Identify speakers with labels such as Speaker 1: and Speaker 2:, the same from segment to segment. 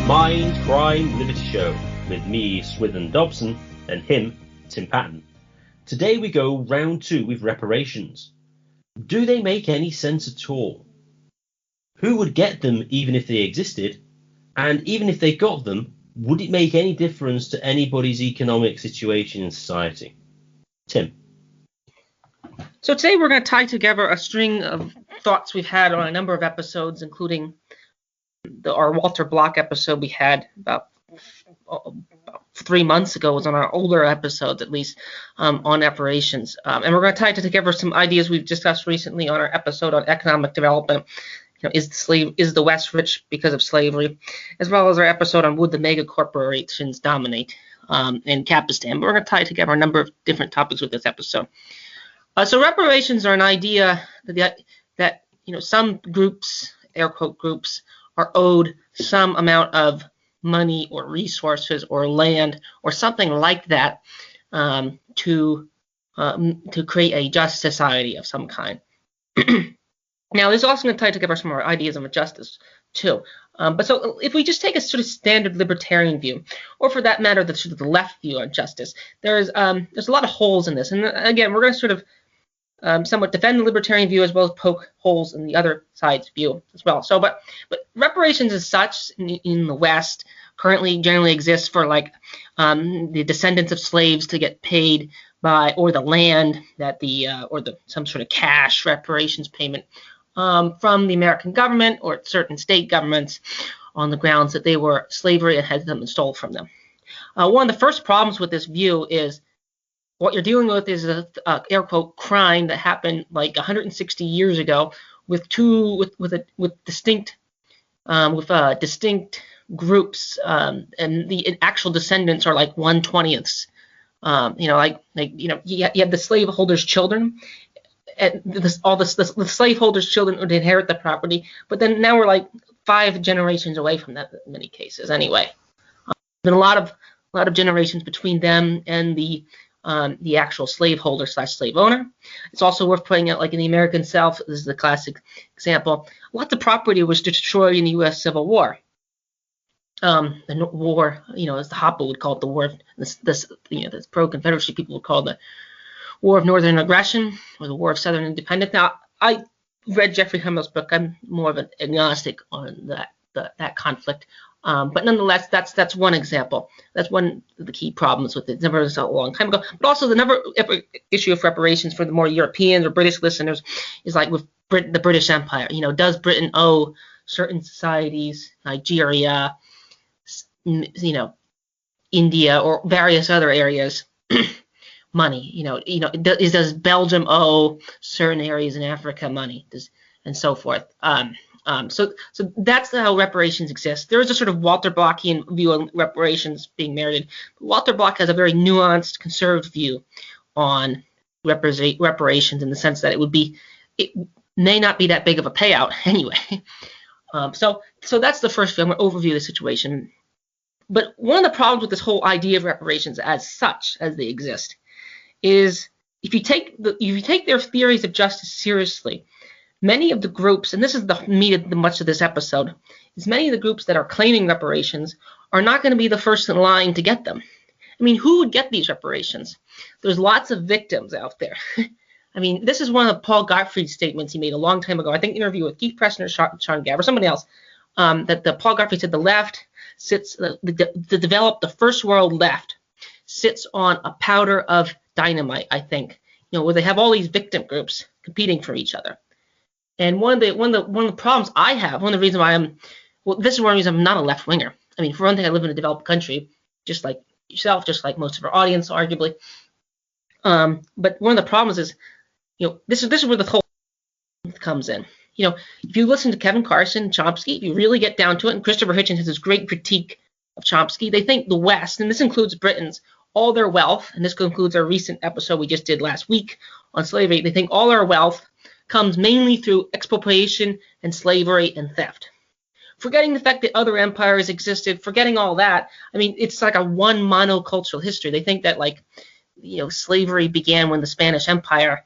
Speaker 1: Mind, Crime, Liberty Show with me, Swithin Dobson, and him, Tim Patton. Today we go round 2 with reparations. Do they make any sense at all? Who would get them even if they existed? And even if they got them, would it make any difference to anybody's economic situation in society? Tim.
Speaker 2: So today we're going to tie together a string of thoughts we've had on a number of episodes, including our Walter Block episode we had about 3 months ago. It was on our older episodes, at least, on reparations. And we're going to tie together some ideas we've discussed recently on our episode on economic development. Is the West rich because of slavery, as well as our episode on would the mega corporations dominate in Kapistan. But we're going to tie together a number of different topics with this episode. So reparations are an idea that some groups, air quote groups, are owed some amount of money or resources or land or something like that to create a just society of some kind. Now, this is also going to tie together some of our ideas of justice too. But so if we just take a sort of standard libertarian view, or for that matter, the sort of the left view on justice, there's a lot of holes in this. And again, we're going to sort of somewhat defend the libertarian view as well as poke holes in the other side's view as well. So, but reparations as such in the West currently generally exists for like the descendants of slaves to get paid by, or the land that some sort of cash reparations payment from the American government or certain state governments on the grounds that they were slavery and had them stole from them. One of the first problems with this view is what you're dealing with is a air quote crime that happened like 160 years ago with distinct groups, and the actual descendants are like 1/20ths. You have the slaveholders' children, and the slaveholders' children would inherit the property, but then now we're like 5 generations away from that in many cases. Anyway, been a lot of generations between them and the actual slaveholder / slave owner. It's also worth pointing out, like in the American South, this is the classic example, lots of property was destroyed in the U.S. Civil War. The war, as the Hoppe would call it, the war of this pro-Confederacy people would call the War of Northern Aggression or the War of Southern Independence. Now, I read Jeffrey Hummel's book. I'm more of an agnostic on that conflict. But nonetheless, that's one example. That's one of the key problems with it. It never was a long time ago. But also the issue of reparations for the more European or British listeners is like with the British Empire. Does Britain owe certain societies, Nigeria, India, or various other areas, money? Does Belgium owe certain areas in Africa money, and so forth? So that's how reparations exist. There is a sort of Walter Blockian view on reparations being merited. Walter Block has a very nuanced, conservative view on reparations in the sense that it may not be that big of a payout anyway. So that's the first view. I'm going to overview the situation. But one of the problems with this whole idea of reparations as such, as they exist, is if you take their theories of justice seriously, many of the groups, and this is the meat of much of this episode, is many of the groups that are claiming reparations are not going to be the first in line to get them. I mean, who would get these reparations? There's lots of victims out there. I mean, this is one of Paul Gottfried's statements he made a long time ago. I think an interview with Keith Pressner, Sean Gabb, or somebody else, that Paul Gottfried said the left sits, to develop the first world left, sits on a powder of dynamite, I think, where they have all these victim groups competing for each other. And one of the problems I have, one of the reasons why this is one reason I'm not a left winger. I mean, for one thing, I live in a developed country, just like yourself, just like most of our audience, arguably. But one of the problems is, this is where the whole comes in. If you listen to Kevin Carson, Chomsky, if you really get down to it, and Christopher Hitchens has this great critique of Chomsky, they think the West, and this includes Britons, all their wealth, and this concludes our recent episode we just did last week on slavery, they think all our wealth comes mainly through expropriation and slavery and theft. Forgetting the fact that other empires existed, forgetting all that, I mean, it's like a one monocultural history. They think that, slavery began when the Spanish Empire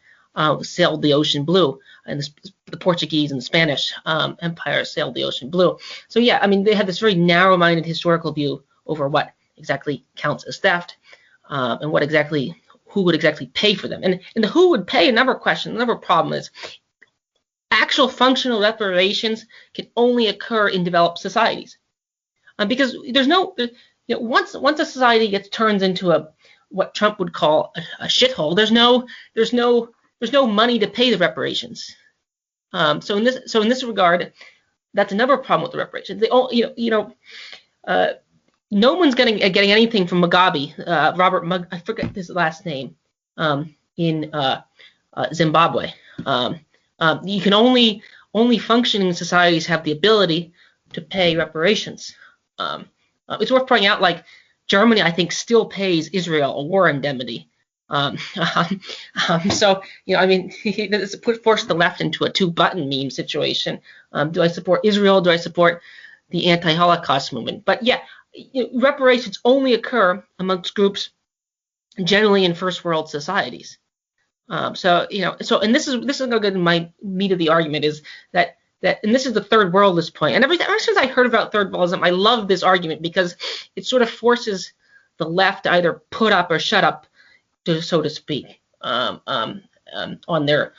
Speaker 2: sailed the ocean blue, and the Portuguese and the Spanish empires sailed the ocean blue. So yeah, I mean, they had this very narrow-minded historical view over what exactly counts as theft, and who would exactly pay for them. And the who would pay, another problem is actual functional reparations can only occur in developed societies, because there's no, once a society turns into what Trump would call a shithole, there's no money to pay the reparations. So in this regard, that's another problem with the reparations. No one's getting anything from Mugabe, I forget his last name, in Zimbabwe. You can only functioning societies have the ability to pay reparations. It's worth pointing out, like Germany, I think, still pays Israel a war indemnity. So I mean, this forced the left into a two-button meme situation. Do I support Israel? Do I support the anti-Holocaust movement? But yeah, reparations only occur amongst groups generally in first world societies. And this is going to get my meat of the argument, is that and this is the third worldist point. And ever since I heard about third worldism, I love this argument because it sort of forces the left to either put up or shut up, so to speak, on their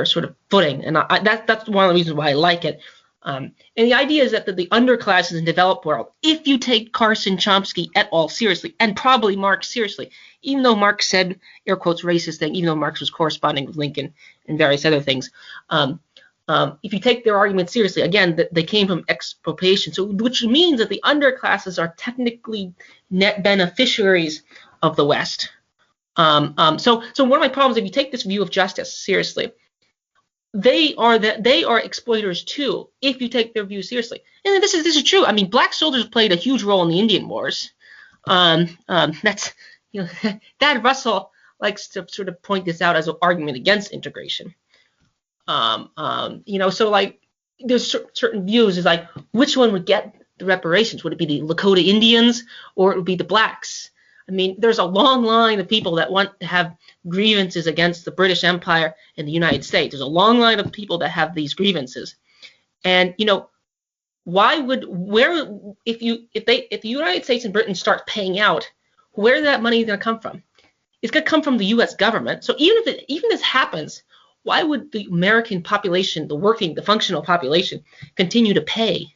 Speaker 2: sort of footing. And that's one of the reasons why I like it. And the idea is that the underclasses in the developed world, if you take Carson, Chomsky et al. Seriously, and probably Marx seriously, even though Marx said, air quotes, racist thing, even though Marx was corresponding with Lincoln and various other things, if you take their argument seriously, again, they came from expropriation, which means that the underclasses are technically net beneficiaries of the West. So one of my problems, if you take this view of justice seriously, they are exploiters too, if you take their view seriously. And this is true. I mean, black soldiers played a huge role in the Indian Wars. That's Thad Russell likes to sort of point this out as an argument against integration. So like there's certain views is like, which one would get the reparations? Would it be the Lakota Indians or it would be the blacks? I mean, there's a long line of people that want to have grievances against the British Empire and the United States. There's a long line of people that have these grievances. And, if the United States and Britain start paying out, where is that money going to come from? It's going to come from the U.S. government. So even if this happens, why would the American population, the functional population, continue to pay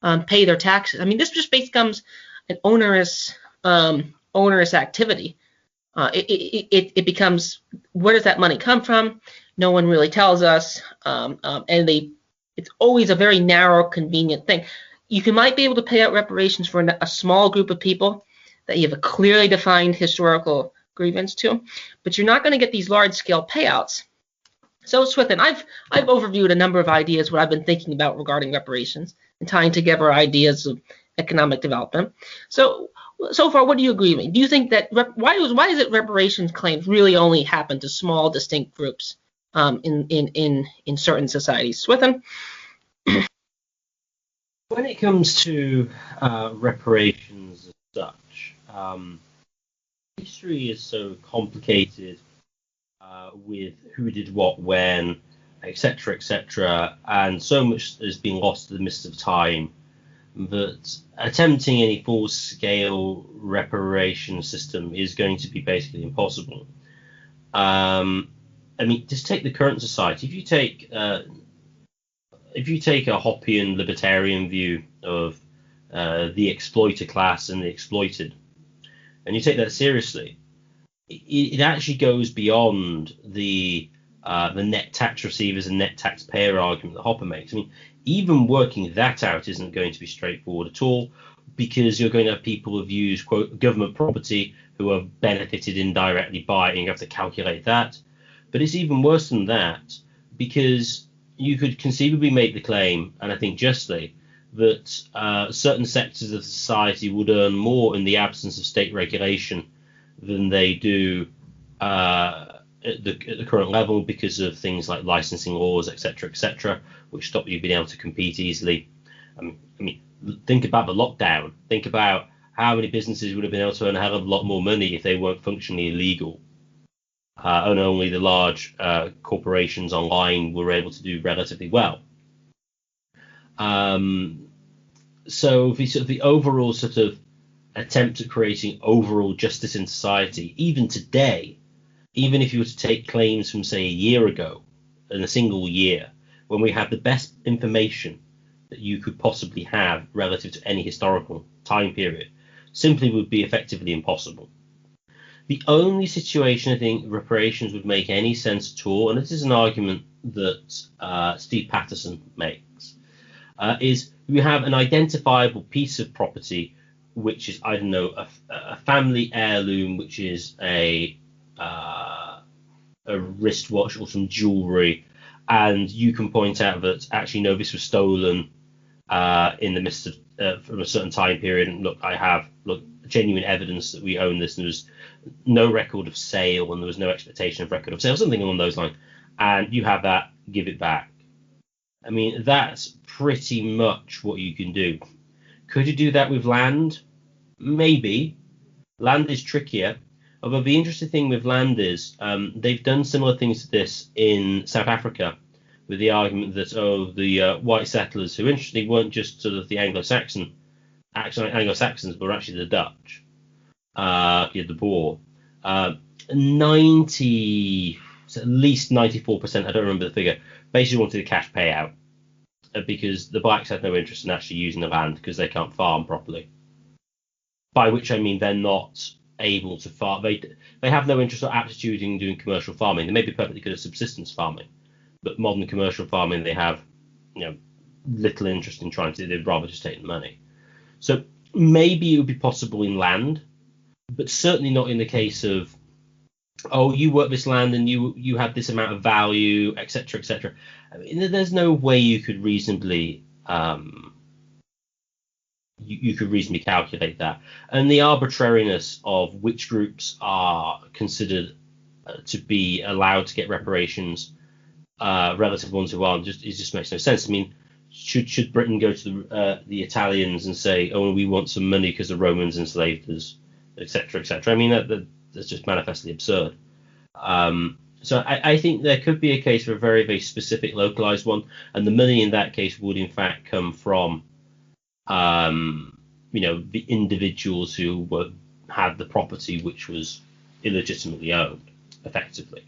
Speaker 2: their taxes? I mean, this just becomes an onerous activity. It becomes, where does that money come from? No one really tells us, it's always a very narrow, convenient thing. You might be able to pay out reparations for a small group of people that you have a clearly defined historical grievance to, but you're not going to get these large-scale payouts. So, Swithin, I've overviewed a number of ideas, what I've been thinking about regarding reparations and tying together ideas of economic development. So far, what do you agree with me? Do you think that why is it reparations claims really only happen to small, distinct groups in certain societies? Swithin?
Speaker 1: When it comes to reparations as such, history is so complicated with who did what when, etc., and so much has been lost to the mist of time that attempting any full-scale reparation system is going to be basically impossible. I mean, just take the current society. If you take a Hoppian libertarian view of the exploiter class and the exploited, and you take that seriously, it actually goes beyond the net tax receivers and net taxpayer argument that Hopper makes. I mean, even working that out isn't going to be straightforward at all, because you're going to have people who've used, quote, government property who have benefited indirectly by it, and you have to calculate that. But it's even worse than that, because you could conceivably make the claim, and I think justly, that certain sectors of society would earn more in the absence of state regulation than they do at the current level, because of things like licensing laws, etc., which stop you being able to compete easily. I mean, think about the lockdown. Think about how many businesses would have been able to earn a hell of a lot more money if they weren't functionally illegal. and only the large corporations online were able to do relatively well. So the overall sort of attempt at creating overall justice in society, even today, even if you were to take claims from, say, a year ago, in a single year, when we have the best information that you could possibly have relative to any historical time period, simply would be effectively impossible. The only situation I think reparations would make any sense at all, and this is an argument that Steve Patterson makes, is we have an identifiable piece of property, which is, I don't know, a family heirloom, which is a wristwatch or some jewelry, and you can point out that actually no, this was stolen in the midst of from a certain time period, and look, I have genuine evidence that we own this, and there's no record of sale, and there was no expectation of record of sale, something along those lines, and you have that, give it back. I mean, that's pretty much what you can do. Could you do that with land? Maybe. Land is trickier. Although the interesting thing with land is they've done similar things to this in South Africa, with the argument that, the white settlers, who interestingly weren't just sort of the Anglo-Saxons, but were actually the Dutch, the Boer. 90, at least 94%, I don't remember the figure, basically wanted a cash payout because the blacks had no interest in actually using the land because they can't farm properly. By which I mean they're not able to farm. They have no interest or aptitude in doing commercial farming. They may be perfectly good at subsistence farming, but modern commercial farming they have, little interest in trying to. They'd rather just take the money. So maybe it would be possible in land, but certainly not in the case of, you work this land and you have this amount of value, etc., etc. I mean, there's no way you could reasonably calculate that. And the arbitrariness of which groups are considered to be allowed to get reparations relative to ones who aren't just makes no sense. I mean, should Britain go to the Italians and say, we want some money because the Romans enslaved us, etc., etc.? I mean, that's just manifestly absurd. So I think there could be a case for a very, very specific localized one, and the money in that case would in fact come from the individuals who had the property which was illegitimately owned, effectively.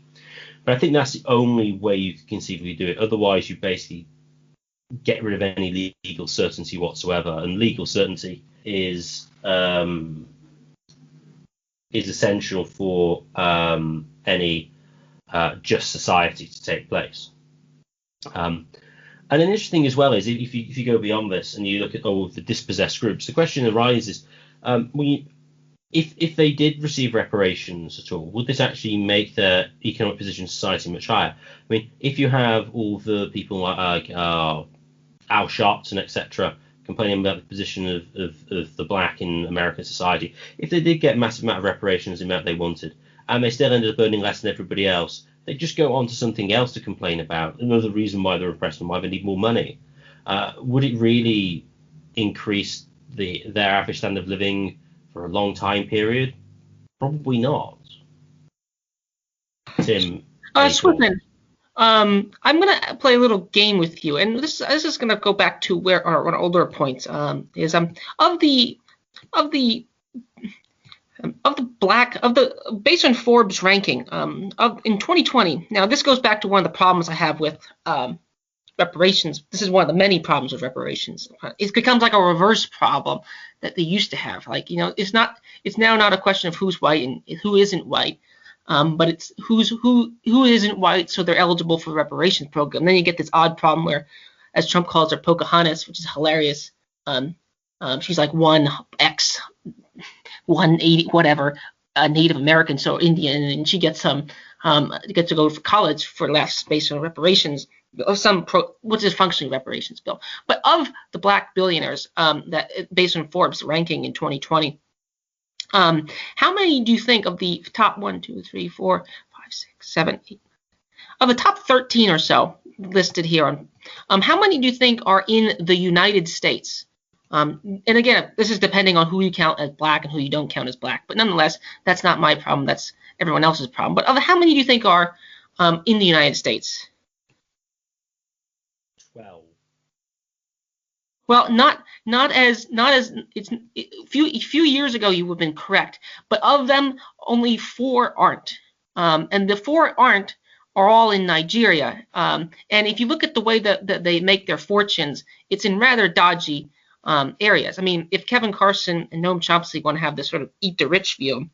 Speaker 1: But I think that's the only way you can conceivably do it. Otherwise, you basically get rid of any legal certainty whatsoever, and legal certainty is essential for any just society to take place. And an interesting as well is if you go beyond this and you look at all of the dispossessed groups, the question arises: if they did receive reparations at all, would this actually make their economic position in society much higher? I mean, if you have all the people like Al Sharpton, etc., complaining about the position of the black in American society, if they did get a massive amount of reparations, the amount they wanted, and they still ended up earning less than everybody else, they just go on to something else to complain about, another reason why they're oppressed and why they need more money. Would it really increase their average standard of living for a long time period? Probably not. Tim?
Speaker 2: Swithin, I'm going to play a little game with you, and this is going to go back to where our older points is based on Forbes ranking in 2020. Now this goes back to one of the problems I have with reparations. This is one of the many problems with reparations. It becomes like a reverse problem that they used to have. It's now not a question of who's white and who isn't white, but it's who isn't white, so they're eligible for the reparations program. Then you get this odd problem where, as Trump calls her, Pocahontas, which is hilarious. She's like 1X, 180, whatever, Native American, so Indian, and she gets to go to college for less based on reparations, or which is functioning reparations bill. But of the black billionaires, that based on Forbes ranking in 2020, how many do you think of the top 1, 2, 3, 4, 5, 6, 7, 8, of the top 13 or so listed here on, how many do you think are in the United States? And again, this is depending on who you count as black and who you don't count as black. But nonetheless, that's not my problem. That's everyone else's problem. But how many do you think are in the United States?
Speaker 1: 12.
Speaker 2: Well, not as it's a few years ago you would have been correct, but of them only 4 aren't, and the 4 aren't are all in Nigeria. And if you look at the way that they make their fortunes, it's in rather dodgy areas. I mean, if Kevin Carson and Noam Chomsky want to have this sort of eat the rich view,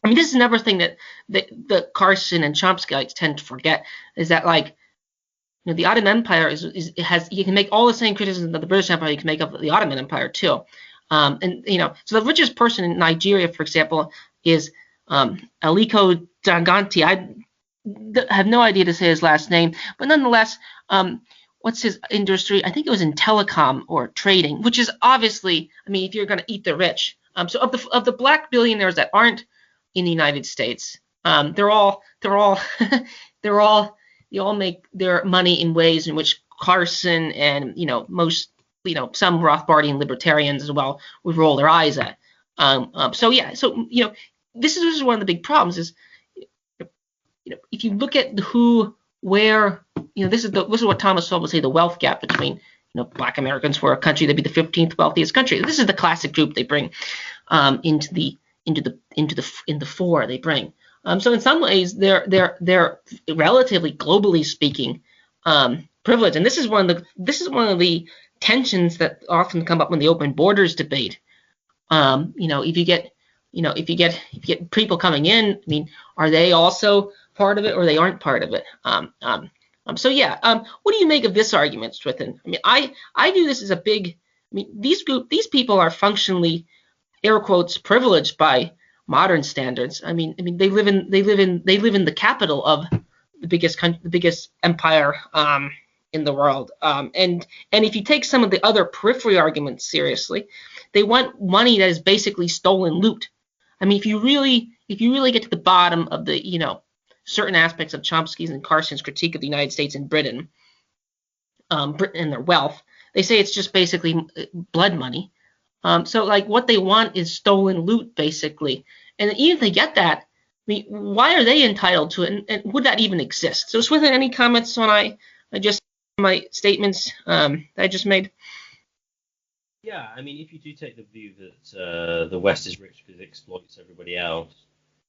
Speaker 2: I mean, this is another thing that Carson and Chomsky tend to forget is that the Ottoman Empire has you can make all the same criticisms of the British Empire you can make of the Ottoman Empire too, and so the richest person in Nigeria, for example, is Aliko Dangote. I have no idea to say his last name, but nonetheless, what's his industry? I think it was in telecom or trading, which is obviously, I mean, if you're going to eat the rich. So of the black billionaires that aren't in the United States, they're all they all make their money in ways in which Carson and most some Rothbardian libertarians as well would roll their eyes at. This is one of the big problems is if you look at where this is what Thomas Sowell would say the wealth gap between black Americans for a country that'd be the 15th wealthiest country. This is the classic group they bring into the fore they bring. So in some ways, they're relatively globally speaking privileged, and this is one of the tensions that often come up in the open borders debate. If you get people coming in, I mean, are they also part of it, or they aren't part of it? What do you make of this argument, Swithin? I mean, I view this as a big. I mean, these people are functionally, air quotes, privileged by modern standards. I mean, they live in the capital of the biggest empire in the world. And if you take some of the other periphery arguments seriously, they want money that is basically stolen loot. I mean, if you really get to the bottom of the certain aspects of Chomsky's and Carson's critique of the United States and Britain and their wealth, they say it's just basically blood money. So what they want is stolen loot, basically. And even if they get that, I mean, why are they entitled to it? And would that even exist? So, Swithin, any comments on my statements that I just made?
Speaker 1: Yeah, I mean, if you do take the view that the West is rich because it exploits everybody else,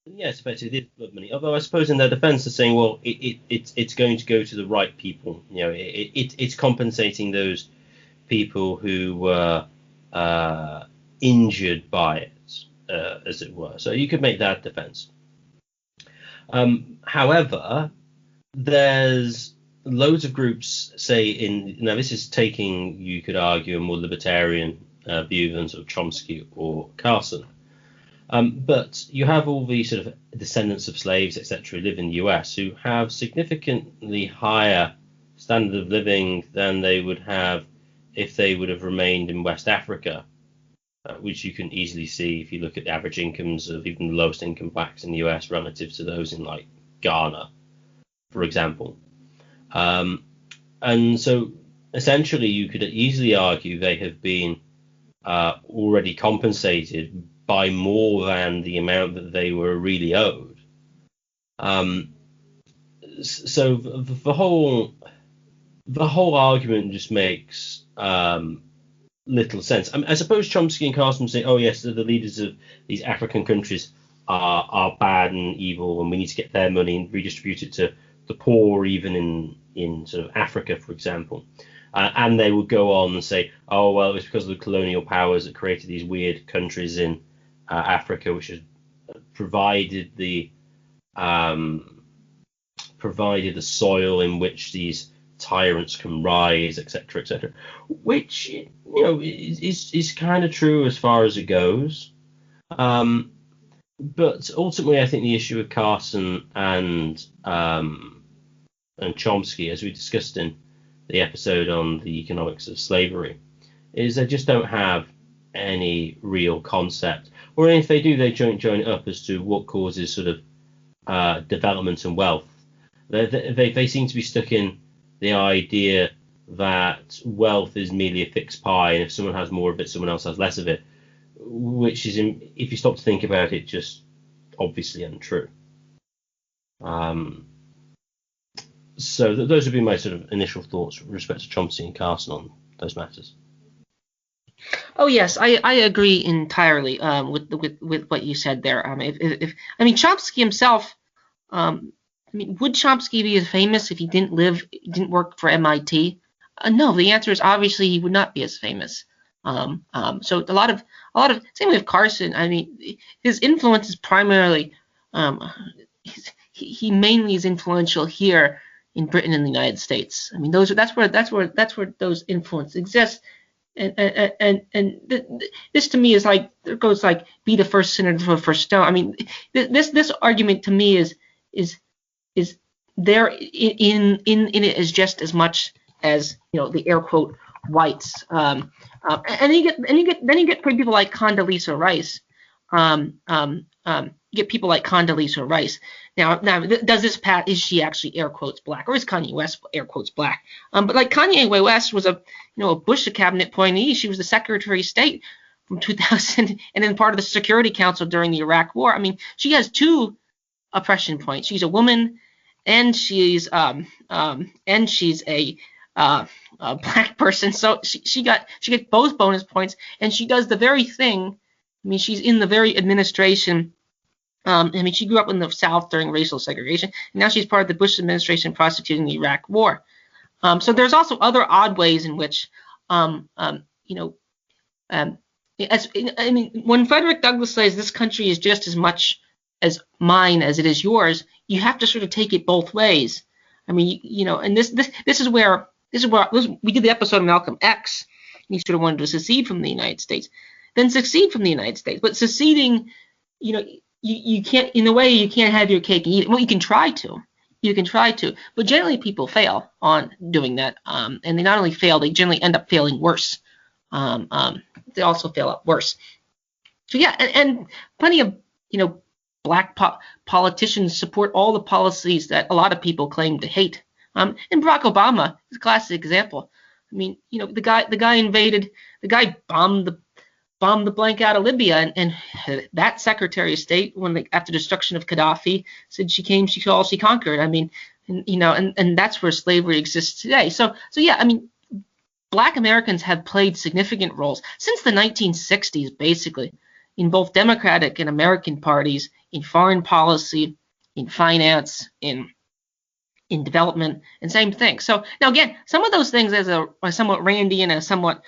Speaker 1: then yes, effectively it is blood money. Although I suppose in their defense they're saying, well, it's going to go to the right people. It's compensating those people who were injured by it, as it were. So you could make that defense. However, there's loads of groups say now this is taking, you could argue, a more libertarian view than sort of Chomsky or Carson. But you have all these sort of descendants of slaves, etc., who live in the US who have significantly higher standard of living than they would have if they would have remained in West Africa, which you can easily see if you look at the average incomes of even the lowest income blacks in the US relative to those in Ghana, for example. And so essentially you could easily argue they have been already compensated by more than the amount that they were really owed. So the whole argument just makes little sense. I suppose Chomsky and Carson say, oh yes, the leaders of these African countries are bad and evil, and we need to get their money and redistribute it to the poor, even in sort of Africa, for example. And they would go on and say, oh well, it was because of the colonial powers that created these weird countries in Africa, which has provided the soil in which these tyrants can rise, etc., etc., which is kind of true as far as it goes. But ultimately, I think the issue with Carson and Chomsky, as we discussed in the episode on the economics of slavery, is they just don't have any real concept, or if they do, they join it up as to what causes sort of development and wealth. They seem to be stuck in the idea that wealth is merely a fixed pie, and if someone has more of it, someone else has less of it, which is, if you stop to think about it, just obviously untrue. So those would be my sort of initial thoughts with respect to Chomsky and Carson on those matters.
Speaker 2: Oh yes, I agree entirely with what you said there. Chomsky himself, would Chomsky be as famous if he didn't work for MIT? No, the answer is obviously he would not be as famous. So a lot of same with Carson. I mean, his influence is primarily he mainly is influential here in Britain and the United States. I mean, that's where those influences exist. And this to me is like, there goes like, be the first sinner to the first stone. I mean, this argument to me is there in it is just as much as, the air quote whites. And then you get people like Condoleezza Rice. You get people like Condoleezza Rice. Now, does this Pat? Is she actually air quotes black, or is Kanye West air quotes black? But like Kanye West was a Bush cabinet appointee. She was the Secretary of State from 2000, and then part of the Security Council during the Iraq War. I mean, she has two oppression points. She's a woman, and she's a black person. So she gets both bonus points, and she does the very thing. I mean, she's in the very administration. She grew up in the South during racial segregation, and now she's part of the Bush administration prosecuting the Iraq War. So there's also other odd ways in which, when Frederick Douglass says this country is just as much as mine as it is yours, you have to sort of take it both ways. I mean, and this is where we did the episode of Malcolm X, and he sort of wanted to secede from the United States, then succeed from the United States, but seceding, you can't, in a way, you can't have your cake and eat it. Well, you can try to, but generally people fail on doing that, and they not only fail, they generally end up failing worse. They also fail up worse. So yeah, and plenty of black politicians support all the policies that a lot of people claim to hate. And Barack Obama is a classic example. I mean, the guy bombed the blank out of Libya, and that Secretary of State, after the destruction of Gaddafi, said she saw, she conquered. I mean, and that's where slavery exists today. So yeah, I mean, Black Americans have played significant roles since the 1960s, basically, in both Democratic and American parties, in foreign policy, in finance, in development, and same thing. So now again, some of those things as a somewhat Randian and a somewhat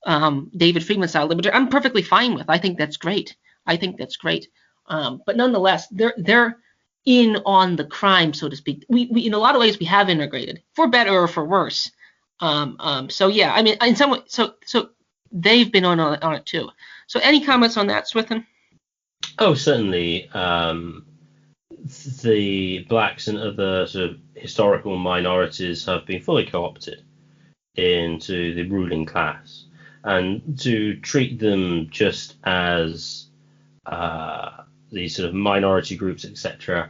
Speaker 2: David Friedman style libertarian, I'm perfectly fine with. I think that's great. But nonetheless, they're in on the crime, so to speak. We in a lot of ways we have integrated, for better or for worse. So yeah, I mean, in some way, so they've been on it too. So any comments on that, Swithin?
Speaker 1: Oh, certainly. The blacks and other sort of historical minorities have been fully co-opted into the ruling class, and to treat them just as these sort of minority groups, etc.,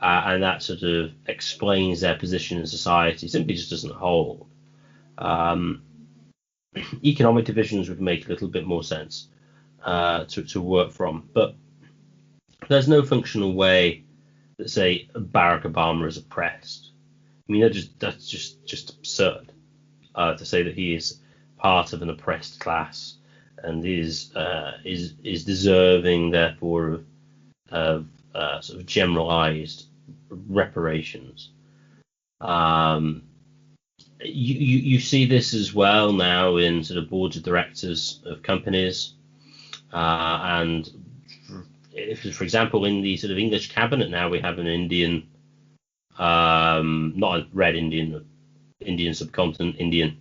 Speaker 1: and that sort of explains their position in society, simply just doesn't hold. Economic divisions would make a little bit more sense to work from, but there's no functional way that, say, Barack Obama is oppressed. I mean, that's just absurd to say that he is part of an oppressed class and is deserving, therefore, of sort of generalized reparations. You see this as well now in sort of boards of directors of companies, and for example, in the sort of English cabinet now, we have an Indian, not a red Indian, Indian subcontinent Indian,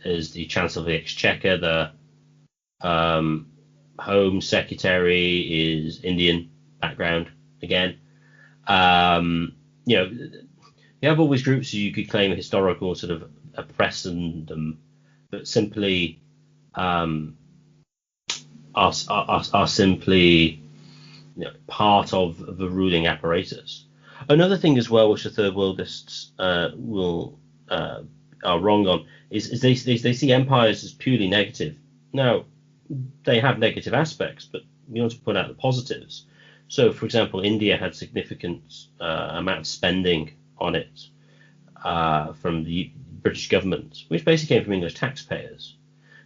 Speaker 1: as the Chancellor of the Exchequer. The Home Secretary is Indian background again. You have all these groups who you could claim a historical sort of oppressing, but simply are simply part of the ruling apparatus. Another thing as well, which the third worldists will are wrong on is they see empires as purely negative. Now, they have negative aspects, but we want to point out the positives. So, for example, India had significant amount of spending on it from the British government, which basically came from English taxpayers.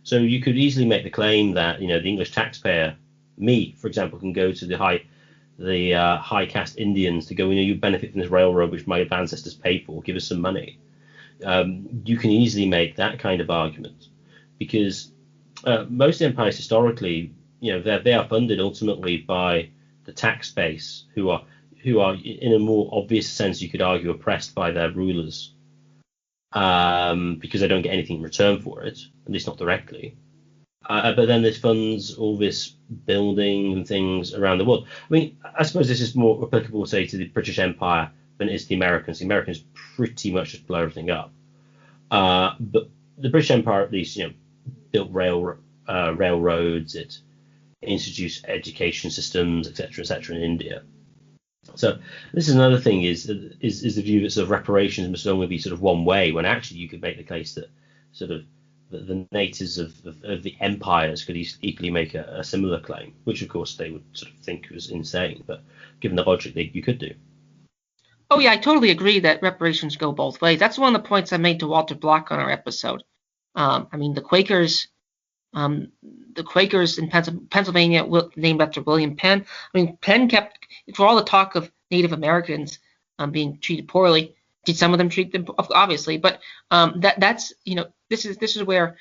Speaker 1: So you could easily make the claim that the English taxpayer, me, for example, can go to the high caste Indians to go, you benefit from this railroad which my ancestors paid for, give us some money. You can easily make that kind of argument because most empires historically, they are funded ultimately by the tax base, who are in a more obvious sense, you could argue, oppressed by their rulers, because they don't get anything in return for it, at least not directly. But then this funds all this building and things around the world. I mean, I suppose this is more applicable, say, to the British Empire than it is to the Americans. The Americans pretty much just blow everything up. But the British Empire at least, built railroads. It introduced education systems, etc., in India. So this is another thing: is the view that sort of reparations must only be sort of one way, when actually you could make the case that sort of the natives of the empires could equally make a similar claim, which of course they would sort of think was insane, but given the logic, you could do.
Speaker 2: Oh yeah, I totally agree that reparations go both ways. That's one of the points I made to Walter Block on our episode. I mean, the Quakers in Pennsylvania, named after William Penn. I mean, Penn kept, for all the talk of Native Americans being treated poorly, did some of them treat them obviously, but this is where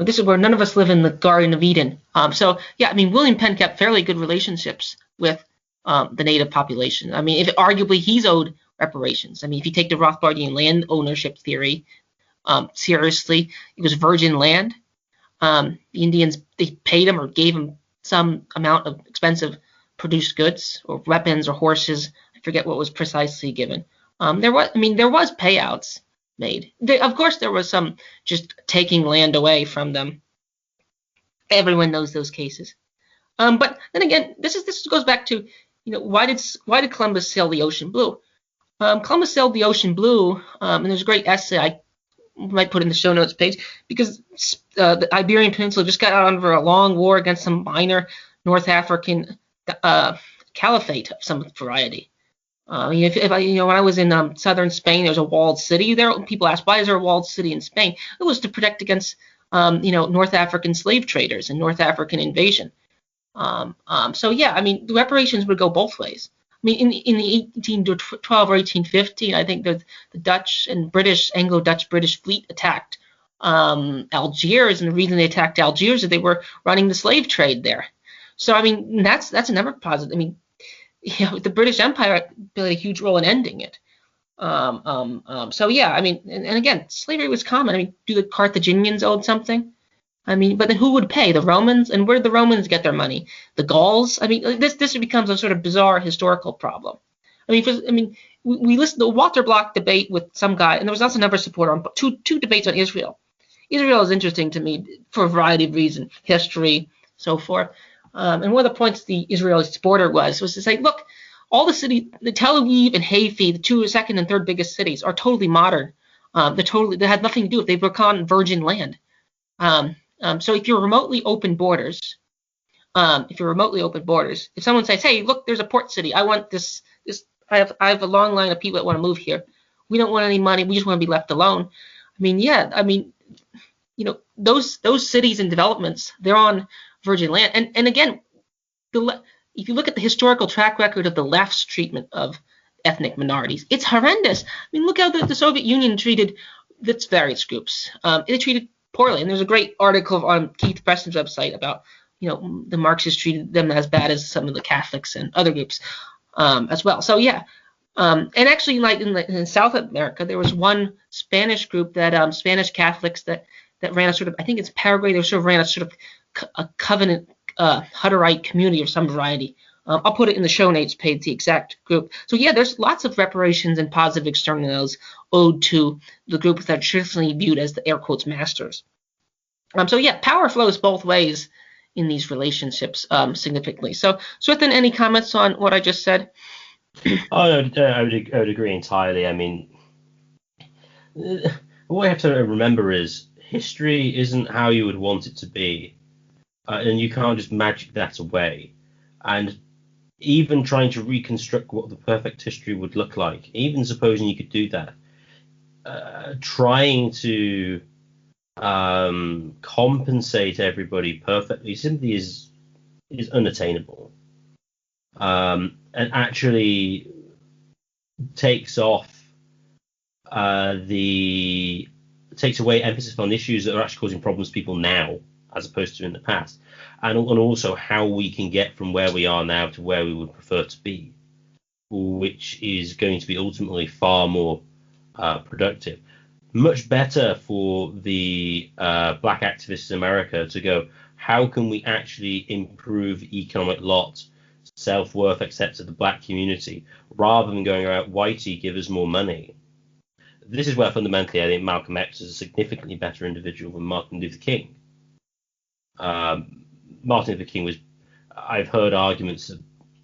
Speaker 2: this is where none of us live in the Garden of Eden. So yeah, I mean, William Penn kept fairly good relationships with the native population. I mean, arguably he's owed reparations. I mean, if you take the Rothbardian land ownership theory seriously, it was virgin land. The Indians, they paid him or gave him some amount of expensive produced goods or weapons or horses. I forget what was precisely given. There was payouts made. Of course, there was some just taking land away from them. Everyone knows those cases. But then again, this goes back to, why did Columbus sail the ocean blue? Columbus sailed the ocean blue, and there's a great essay I might put in the show notes page, because the Iberian Peninsula just got out under a long war against some minor North African caliphate of some variety. When I was in southern Spain, there was a walled city there. People asked, why is there a walled city in Spain? It was to protect against North African slave traders and North African invasion. So yeah, I mean, the reparations would go both ways. I mean, in the 1812 or 1815, I think the Dutch and Anglo-Dutch British fleet attacked Algiers, and the reason they attacked Algiers is they were running the slave trade there. So I mean, that's another positive. I mean, the British Empire played a huge role in ending it. So yeah, I mean, and again, slavery was common. I mean, do the Carthaginians owe something? I mean, but then who would pay? The Romans? And where did the Romans get their money? The Gauls? I mean, this becomes a sort of bizarre historical problem. I mean, we listened to a Walter Block debate with some guy, and there was also another supporter on two debates on Israel. Israel is interesting to me for a variety of reasons, history, so forth. And one of the points the Israeli supporter was to say, look, all the cities, the Tel Aviv and Haifa, the two second and third biggest cities, are totally modern. They had nothing to do with it. They were on virgin land. So if you're remotely open borders, if someone says, hey, look, there's a port city, I want this, I have a long line of people that want to move here. We don't want any money. We just want to be left alone. I mean, yeah, I mean, those cities and developments, they're on virgin land. And again, if you look at the historical track record of the left's treatment of ethnic minorities, it's horrendous. I mean, look how the Soviet Union treated its various groups. It treated poorly, and there's a great article on Keith Preston's website about the Marxists treated them as bad as some of the Catholics and other groups as well. So yeah, and actually, like in South America, there was one Spanish group that Spanish Catholics that ran a sort of, I think it's Paraguay, they sort of ran a sort of a covenant Hutterite community of some variety. I'll put it in the show notes page, the exact group. So yeah, there's lots of reparations and positive externals owed to the group that are traditionally viewed as the air quotes masters. So yeah, power flows both ways in these relationships significantly. So Swithin, any comments on what I just said?
Speaker 1: I would agree entirely. I mean, what you have to remember is history isn't how you would want it to be, and you can't just magic that away. And even trying to reconstruct what the perfect history would look like, even supposing you could do that, trying to compensate everybody perfectly simply is unattainable, and actually takes away emphasis on issues that are actually causing problems to people now, as opposed to in the past, and also how we can get from where we are now to where we would prefer to be, which is going to be ultimately far more productive. Much better for the black activists in America to go, how can we actually improve economic lot, self-worth, etc. of the black community, rather than going around, whitey, give us more money. This is where fundamentally I think Malcolm X is a significantly better individual than Martin Luther King. Martin Luther King was, I've heard arguments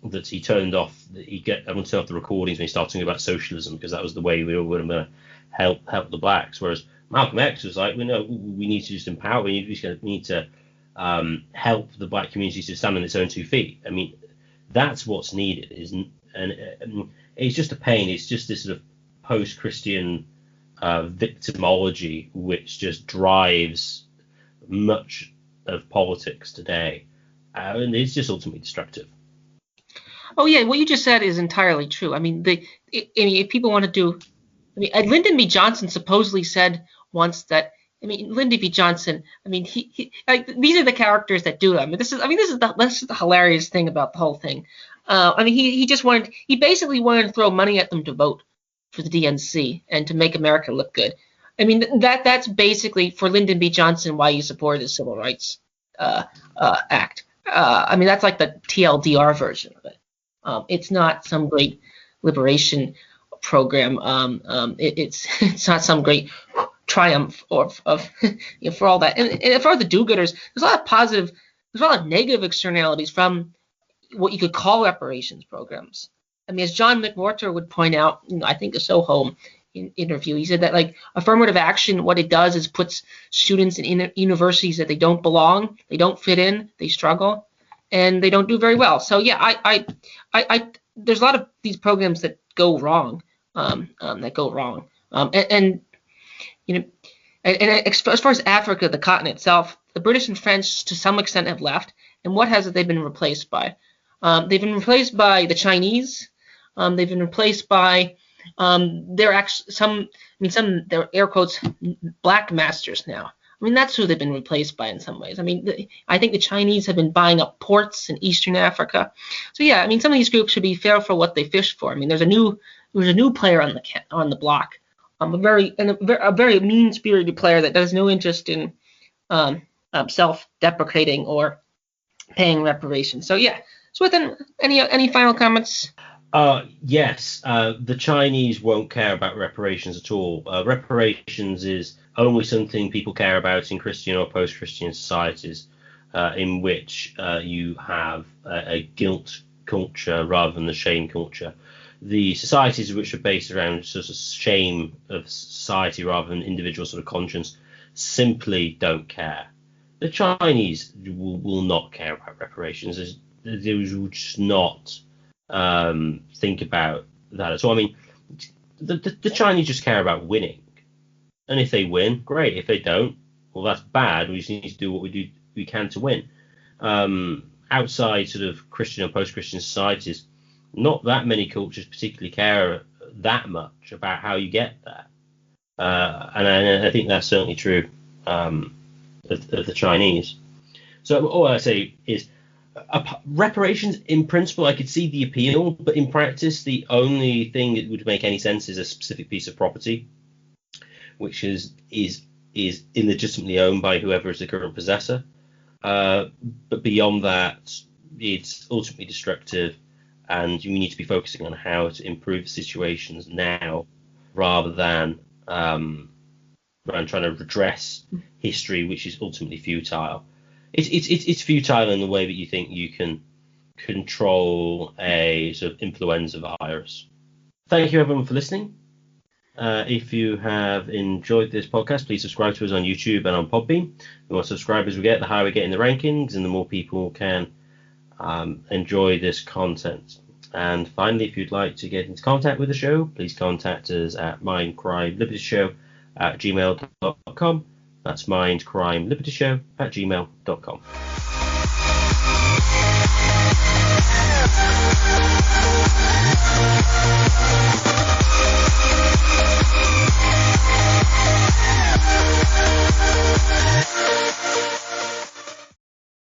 Speaker 1: that he turned off, everyone turned off the recordings when he started talking about socialism, because that was the way we were going to help the blacks. Whereas Malcolm X was like, we need to just empower, we need to help the black community to stand on its own 2 feet. I mean, that's what's needed, and it's just a pain. It's just this sort of post-Christian victimology which just drives much of politics today, and it's just ultimately destructive.
Speaker 2: Oh yeah, what you just said is entirely true. I mean, if people want to do, Lyndon B. Johnson supposedly said once that. Lyndon B. Johnson. He these are the characters that do them. This is the hilarious thing about the whole thing. He basically wanted to throw money at them to vote for the DNC and to make America look good. That's basically for Lyndon B. Johnson why he supported the Civil Rights Act. That's like the TLDR version of it. It's not some great liberation program. It's not some great triumph of for all that. And for the do-gooders, there's a lot of positive, there's a lot of negative externalities from what you could call reparations programs. As John McWhorter would point out, I think a Soho interview, he said that like affirmative action, what it does is puts students in universities that they don't belong, they don't fit in, they struggle, and they don't do very well. So yeah, I there's a lot of these programs that go wrong, and as far as Africa, the continent itself, the British and French to some extent have left. And what has they been replaced by? They've been replaced by the Chinese. They've been replaced by they're air quotes black masters now. That's who they've been replaced by in some ways. I think the Chinese have been buying up ports in Eastern Africa. So yeah, some of these groups should be fair for what they fish for. There's a new player on the block. A very mean-spirited player that has no interest in self-deprecating or paying reparations. So yeah. So then, any final comments?
Speaker 1: Yes. The Chinese won't care about reparations at all. Reparations is only something people care about in Christian or post-Christian societies, in which you have a guilt culture rather than the shame culture. The societies which are based around sort of shame of society rather than individual sort of conscience simply don't care. The Chinese will not care about reparations. They will just not think about that at all. The Chinese just care about winning, and if they win, great. If they don't, well, that's bad. We just need to do what we can to win. Outside sort of Christian and post-Christian societies, not that many cultures particularly care that much about how you get there, and I think that's certainly true of the Chinese. So all I say is reparations in principle, I could see the appeal, but in practice, the only thing that would make any sense is a specific piece of property, which is illegitimately owned by whoever is the current possessor. But beyond that, it's ultimately destructive, and you need to be focusing on how to improve the situations now, rather than trying to redress history, which is ultimately futile. It's futile in the way that you think you can control a sort of influenza virus. Thank you everyone for listening, If you have enjoyed this podcast, please subscribe to us on YouTube and on Podbean. The more subscribers we get, the higher we get in the rankings, and the more people can enjoy this content. And finally, if you'd like to get into contact with the show, please contact us at mindcrimelibertyshow@gmail.com. That's mindcrimelibertyshow@gmail.com.